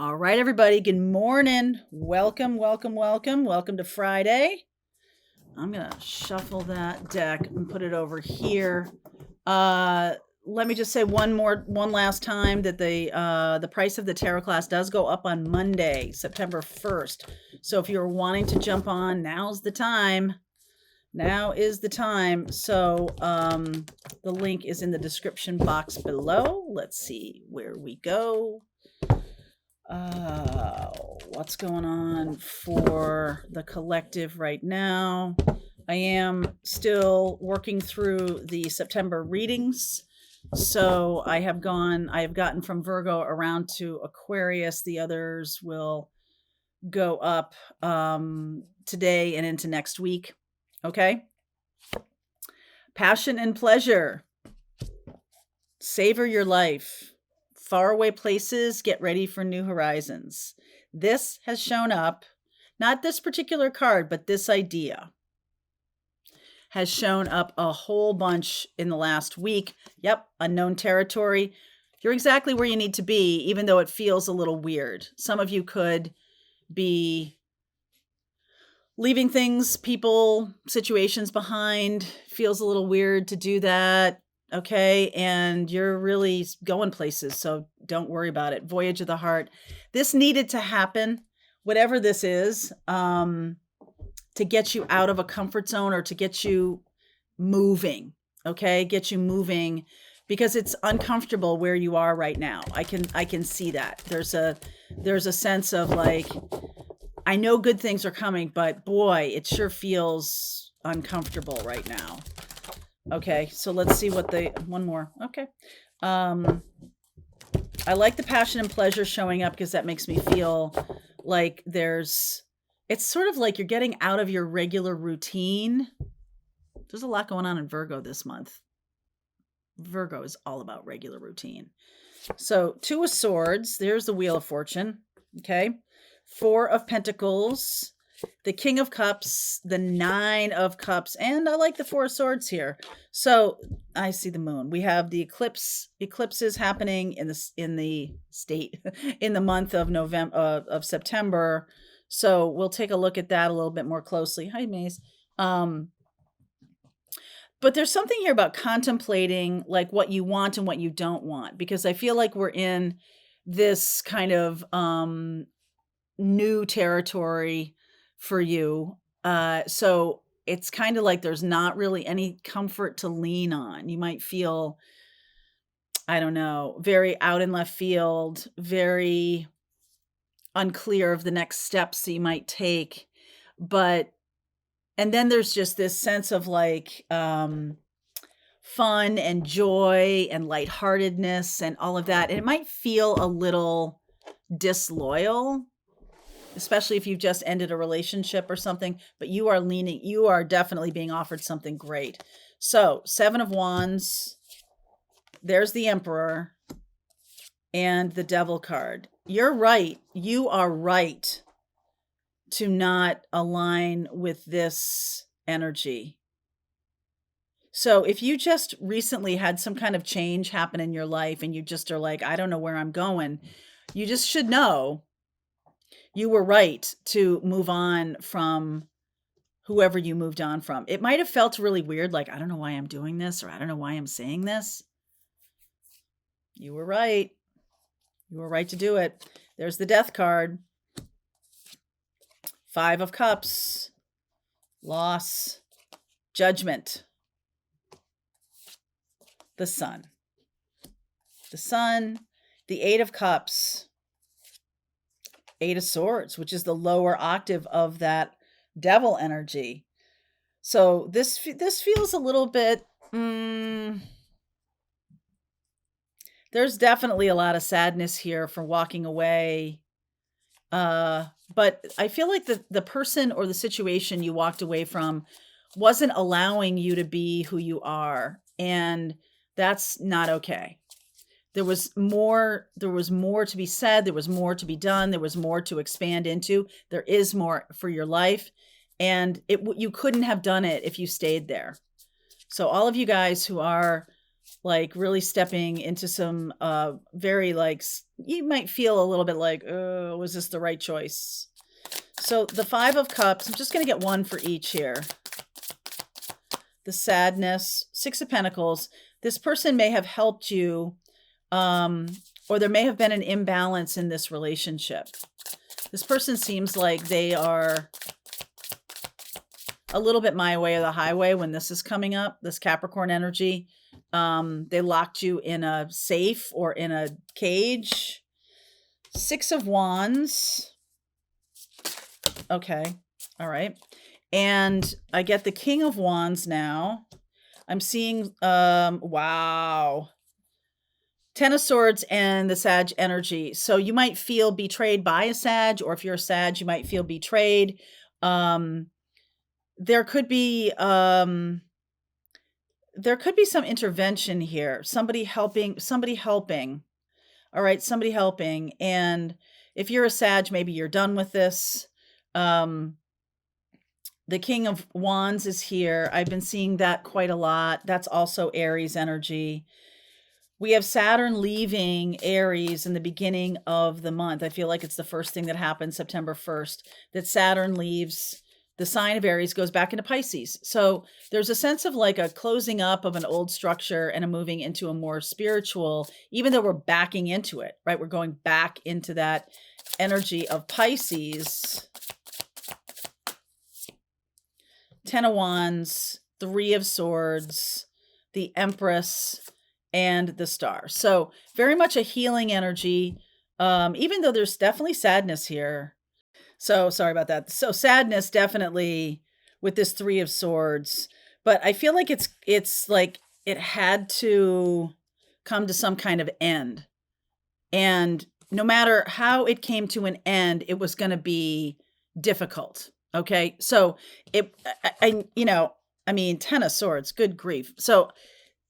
All right, everybody. Good morning. Welcome, welcome, welcome. Welcome to Friday. I'm going to shuffle that deck and put it over here. Let me just say one last time that the price of the tarot class does go up on Monday, September 1st. So if you're wanting to jump on, now's the time. Now is the time. So the link is in the description box below. Let's see where we go. What's going on for the collective right now? I am still working through the September readings. So I have gotten from Virgo around to Aquarius. The others will go up today and into next week. Okay. Passion and pleasure. Savor your life. Faraway places, get ready for new horizons. This has shown up, not this particular card, but this idea has shown up a whole bunch in the last week. Yep, unknown territory. You're exactly where you need to be, even though it feels a little weird. Some of you could be leaving things, people, situations behind. Feels a little weird to do that. Okay. And you're really going places. So don't worry about it. Voyage of the heart. This needed to happen, whatever this is, to get you out of a comfort zone or to get you moving. Okay. Get you moving because it's uncomfortable where you are right now. I can see that. There's a sense of like, I know good things are coming, but boy, it sure feels uncomfortable right now. Okay, so let's see one more. Okay. I like the passion and pleasure showing up because that makes me feel like it's sort of like you're getting out of your regular routine. There's a lot going on in Virgo this month. Virgo is all about regular routine. So 2 of Swords, there's the Wheel of Fortune. Okay. 4 of Pentacles, the King of Cups, the 9 of Cups, and I like the 4 of Swords here. So I see the moon. We have the eclipses happening in the state in the month of November of September. So we'll take a look at that a little bit more closely. Hi, Maze. But there's something here about contemplating like what you want and what you don't want, because I feel like we're in this kind of new territory for you. So it's kind of like there's not really any comfort to lean on. You might feel, I don't know, very out in left field, very unclear of the next steps that you might take. And then there's just this sense of like fun and joy and lightheartedness and all of that. And it might feel a little disloyal, especially if you've just ended a relationship or something, but you are definitely being offered something great. So 7 of Wands, there's the Emperor and the Devil card. You're right. You are right to not align with this energy. So if you just recently had some kind of change happen in your life and you just are like, I don't know where I'm going, you just should know you were right to move on from whoever you moved on from. It might have felt really weird, like, I don't know why I'm doing this, or I don't know why I'm saying this. You were right. You were right to do it. There's the Death card. 5 of Cups. Loss. Judgment. The Sun. The Sun. The 8 of Cups. 8 of Swords, which is the lower octave of that Devil energy. So this feels a little bit, there's definitely a lot of sadness here for walking away. But I feel like the person or the situation you walked away from wasn't allowing you to be who you are. And that's not okay. There was more to be said. There was more to be done. There was more to expand into. There is more for your life. And you couldn't have done it if you stayed there. So all of you guys who are like really stepping into some very like you might feel a little bit like, oh, was this the right choice? So the 5 of Cups, I'm just going to get one for each here. The Sadness, 6 of Pentacles. This person may have helped you, or there may have been an imbalance in this relationship. This person seems like they are a little bit my way or the highway when this is coming up, this Capricorn energy. They locked you in a safe or in a cage. 6 of Wands. Okay. All right. And I get the King of Wands now. I'm seeing, wow. 10 of Swords and the Sag energy. So you might feel betrayed by a Sag, or if you're a Sag, you might feel betrayed. There could be some intervention here. Somebody helping. All right, somebody helping. And if you're a Sag, maybe you're done with this. The King of Wands is here. I've been seeing that quite a lot. That's also Aries energy. We have Saturn leaving Aries in the beginning of the month. I feel like it's the first thing that happens September 1st, that Saturn leaves the sign of Aries, goes back into Pisces. So there's a sense of like a closing up of an old structure and a moving into a more spiritual, even though we're backing into it, right? We're going back into that energy of Pisces. 10 of Wands, 3 of Swords, the Empress, and the Star. So very much a healing energy, even though there's definitely sadness here. So sorry about that. So sadness definitely with this 3 of Swords, but I feel like it's like it had to come to some kind of end. And no matter how it came to an end, it was going to be difficult. Okay. So I 10 of Swords, good grief. So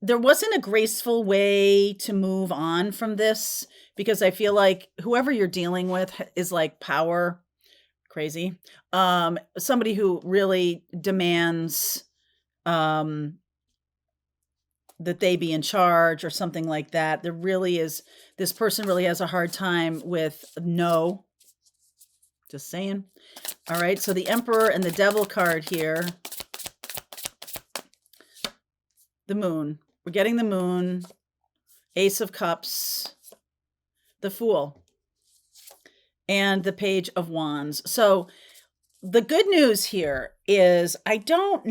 there wasn't a graceful way to move on from this, because I feel like whoever you're dealing with is like power crazy. Somebody who really demands that they be in charge or something like that. This person really has a hard time with no. Just saying. All right. So the Emperor and the Devil card here. The Moon. We're getting the Moon. Ace of Cups. The Fool. And the Page of Wands. So the good news here is I feel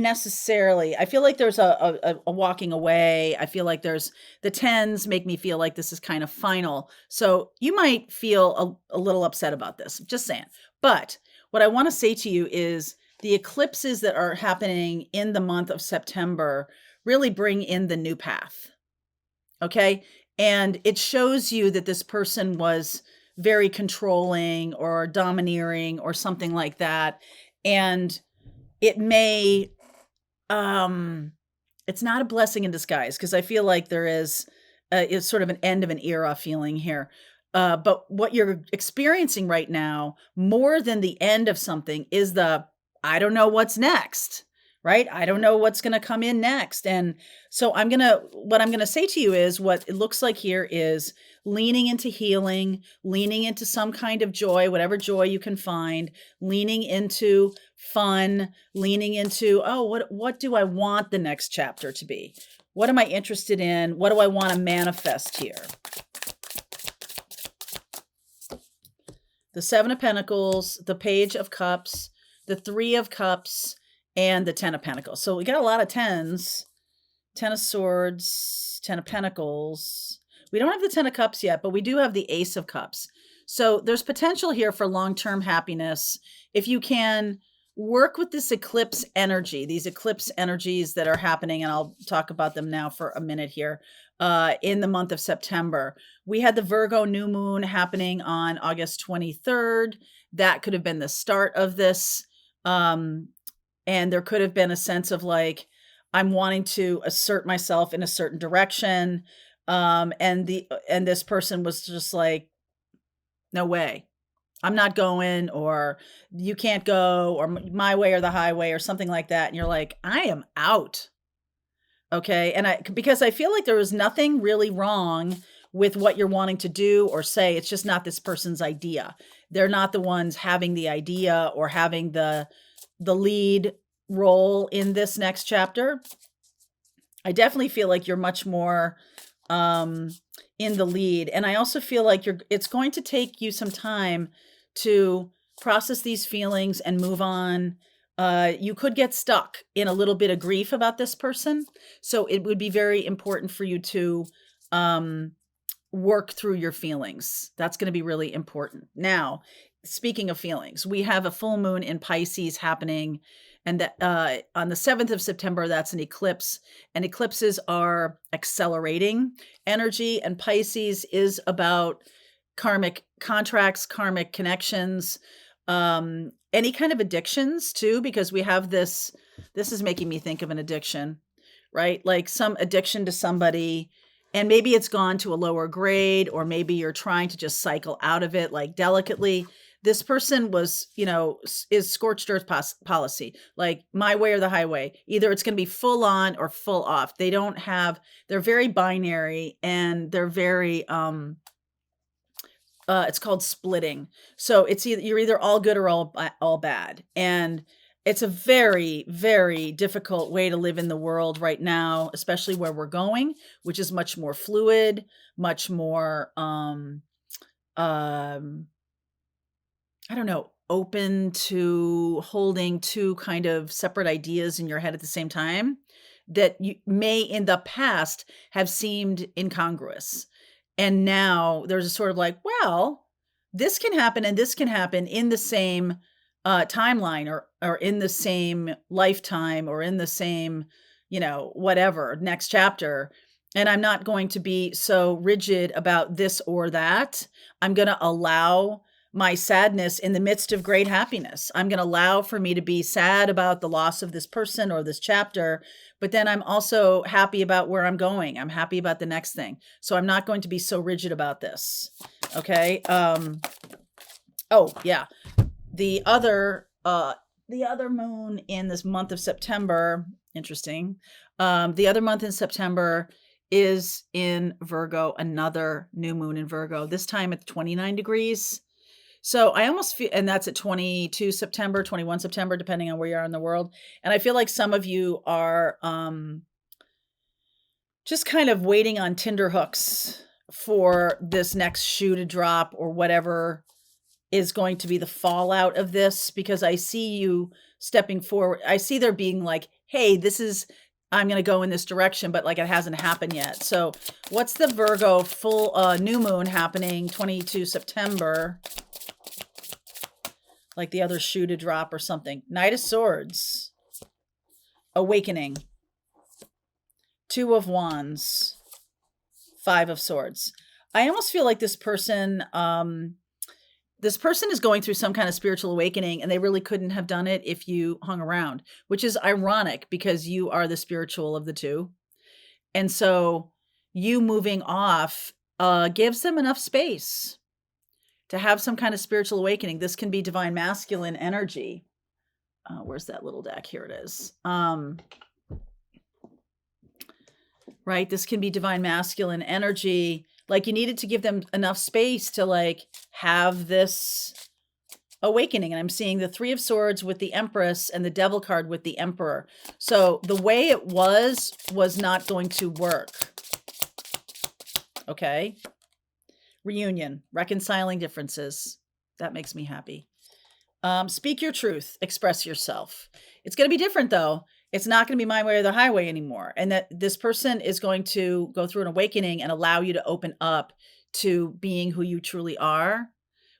like there's a walking away. I feel like there's the 10s make me feel like this is kind of final. So you might feel a little upset about this, just saying. But what I want to say to you is the eclipses that are happening in the month of September really bring in the new path. Okay. And it shows you that this person was very controlling or domineering or something like that. And it may, it's not a blessing in disguise, because I feel like there is, it's sort of an end of an era feeling here. But what you're experiencing right now, more than the end of something, is I don't know what's next, right? I don't know what's going to come in next. And so what I'm going to say to you is what it looks like here is leaning into healing, leaning into some kind of joy, whatever joy you can find, leaning into fun, leaning into, what do I want the next chapter to be? What am I interested in? What do I want to manifest here? The 7 of Pentacles, the Page of Cups, the 3 of Cups, and the 10 of Pentacles. So we got a lot of 10s. 10 of Swords, 10 of Pentacles. We don't have the 10 of Cups yet, but we do have the Ace of Cups. So there's potential here for long-term happiness if you can work with this eclipse energy, these eclipse energies that are happening, and I'll talk about them now for a minute here, in the month of September. We had the Virgo new moon happening on August 23rd. That could have been the start of this. And there could have been a sense of like, I'm wanting to assert myself in a certain direction. And this person was just like, no way, I'm not going, or you can't go, or my way or the highway, or something like that. And you're like, I am out. Okay. And because I feel like there is nothing really wrong with what you're wanting to do or say. It's just not this person's idea. They're not the ones having the idea or having the lead role in this next chapter. I definitely feel like you're much more um, in the lead. And I also feel like it's going to take you some time to process these feelings and move on. You could get stuck in a little bit of grief about this person. So it would be very important for you to um, work through your feelings. That's going to be really important. Now, speaking of feelings, we have a full moon in Pisces happening, and that on the 7th of September, that's an eclipse. And eclipses are accelerating energy, and Pisces is about karmic contracts, karmic connections, any kind of addictions too, because we have this. This is making me think of an addiction, right? Like some addiction to somebody, and maybe it's gone to a lower grade, or maybe you're trying to just cycle out of it like delicately. This person was, is scorched earth policy, like my way or the highway. Either it's going to be full on or full off. They're very binary, and they're very it's called splitting. So you're either all good or all bad. And it's a very, very difficult way to live in the world right now, especially where we're going, which is much more fluid, much more I don't know, open to holding two kind of separate ideas in your head at the same time that you may in the past have seemed incongruous. And now there's a sort of like, well, this can happen and this can happen in the same timeline, or in the same lifetime, or in the same, whatever, next chapter. And I'm not going to be so rigid about this or that. I'm going to allow my sadness in the midst of great happiness. I'm going to allow for me to be sad about the loss of this person or this chapter, but then I'm also happy about where I'm going. I'm happy about the next thing. So I'm not going to be so rigid about this. Okay. Oh yeah. The other moon in this month of September, interesting. The other month in September is in Virgo, another new moon in Virgo, this time at 29 degrees. So I almost feel, and that's at 22 September, 21 September, depending on where you are in the world. And I feel like some of you are just kind of waiting on Tinder hooks for this next shoe to drop, or whatever is going to be the fallout of this, because I see you stepping forward. I see there being like, hey, I'm going to go in this direction, but like it hasn't happened yet. So what's the Virgo full new moon happening 22 September? Like the other shoe to drop or something. Knight of Swords. Awakening. Two of Wands. Five of Swords. I almost feel like this person is going through some kind of spiritual awakening, and they really couldn't have done it if you hung around, which is ironic because you are the spiritual of the two. And so you moving off gives them enough space to have some kind of spiritual awakening. This can be divine masculine energy. Where's that little deck? Here it is. Right? This can be divine masculine energy. Like you needed to give them enough space to like have this awakening. And I'm seeing the Three of Swords with the Empress and the Devil card with the Emperor. So the way it was not going to work. Okay. Reunion, reconciling differences. That makes me happy. Speak your truth, express yourself. It's going to be different though. It's not going to be my way or the highway anymore. And that this person is going to go through an awakening and allow you to open up to being who you truly are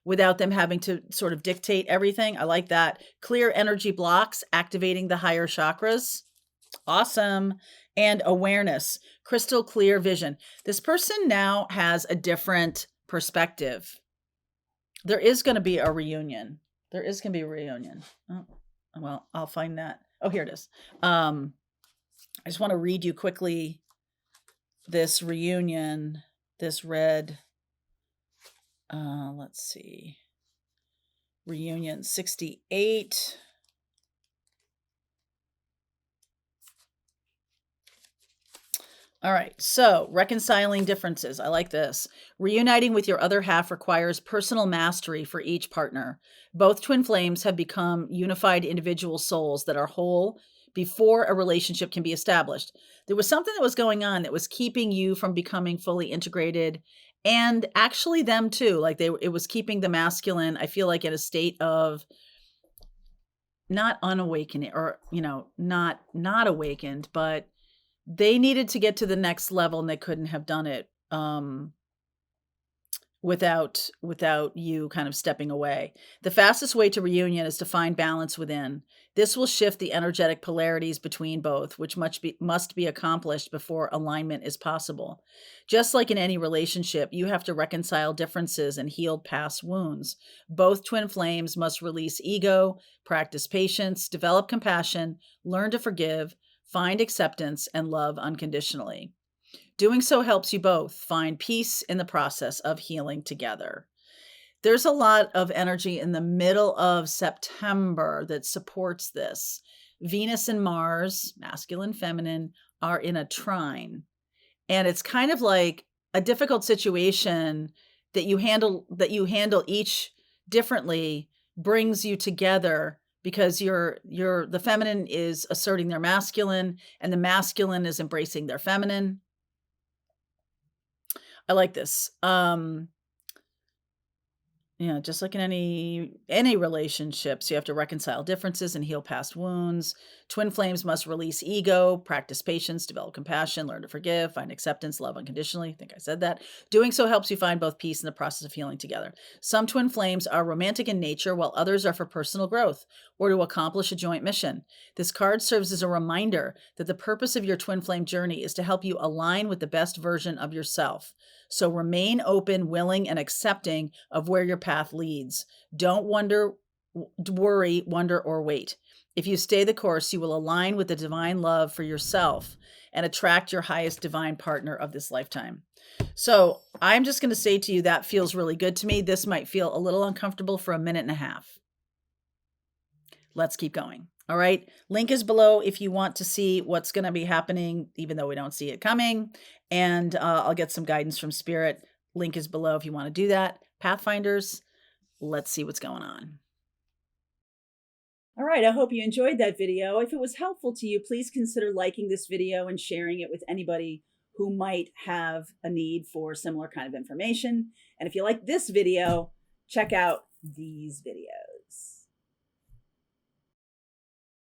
without them having to sort of dictate everything. I like that. Clear energy blocks, activating the higher chakras. Awesome. And awareness, crystal clear vision. This person now has a different perspective. There is going to be a reunion. Oh, well, I'll find that. Oh, here it is. I just want to read you quickly this reunion, this red. Let's see. Reunion 68. All right, so reconciling differences. I like this. Reuniting with your other half requires personal mastery for each partner. Both twin flames have become unified individual souls that are whole before a relationship can be established. There was something that was going on that was keeping you from becoming fully integrated, and actually them too. Like it was keeping the masculine, I feel like, in a state of not unawakening, or not awakened, but they needed to get to the next level, and they couldn't have done it without you kind of stepping away. The fastest way to reunion is to find balance within. This will shift the energetic polarities between both, which must be accomplished before alignment is possible. Just like in any relationship, you have to reconcile differences and heal past wounds. Both twin flames must release ego, practice patience, develop compassion, learn to forgive, find acceptance, and love unconditionally. Doing so helps you both find peace in the process of healing together. There's a lot of energy in the middle of September that supports this. Venus and Mars, masculine, feminine, are in a trine. And it's kind of like a difficult situation that you handle each differently, brings you together, because the feminine is asserting their masculine and the masculine is embracing their feminine. I like this. Just like in any relationships, you have to reconcile differences and heal past wounds. Twin flames must release ego, practice patience, develop compassion, learn to forgive, find acceptance, love unconditionally. I think I said that. Doing so helps you find both peace in the process of healing together. Some twin flames are romantic in nature, while others are for personal growth or to accomplish a joint mission. This card serves as a reminder that the purpose of your twin flame journey is to help you align with the best version of yourself. So remain open, willing, and accepting of where your path leads. Don't worry, wonder, or wait. If you stay the course, you will align with the divine love for yourself and attract your highest divine partner of this lifetime. So I'm just going to say to you, that feels really good to me. This might feel a little uncomfortable for a minute and a half. Let's keep going. All right. Link is below if you want to see what's going to be happening, even though we don't see it coming. And I'll get some guidance from Spirit. Link is below if you want to do that. Pathfinders, let's see what's going on. All right, I hope you enjoyed that video. If it was helpful to you, please consider liking this video and sharing it with anybody who might have a need for similar kind of information. And if you like this video, check out these videos.